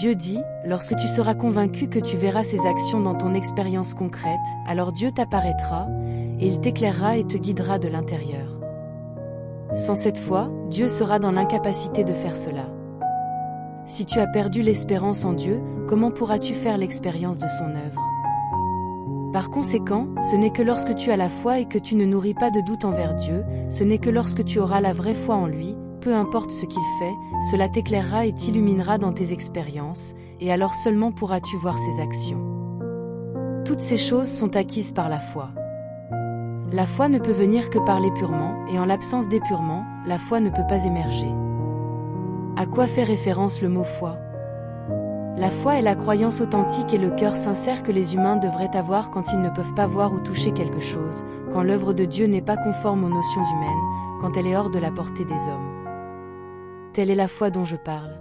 Dieu dit, lorsque tu seras convaincu que tu verras ses actions dans ton expérience concrète, alors Dieu t'apparaîtra, et il t'éclairera et te guidera de l'intérieur. Sans cette foi, Dieu sera dans l'incapacité de faire cela. Si tu as perdu l'espérance en Dieu, comment pourras-tu faire l'expérience de son œuvre? Par conséquent, ce n'est que lorsque tu as la foi et que tu ne nourris pas de doute envers Dieu, ce n'est que lorsque tu auras la vraie foi en lui, peu importe ce qu'il fait, cela t'éclairera et t'illuminera dans tes expériences, et alors seulement pourras-tu voir ses actions. Toutes ces choses sont acquises par la foi. La foi ne peut venir que par l'épurement, et en l'absence d'épurement, la foi ne peut pas émerger. À quoi fait référence le mot foi? La foi est la croyance authentique et le cœur sincère que les humains devraient avoir quand ils ne peuvent pas voir ou toucher quelque chose, quand l'œuvre de Dieu n'est pas conforme aux notions humaines, quand elle est hors de la portée des hommes. Telle est la foi dont je parle.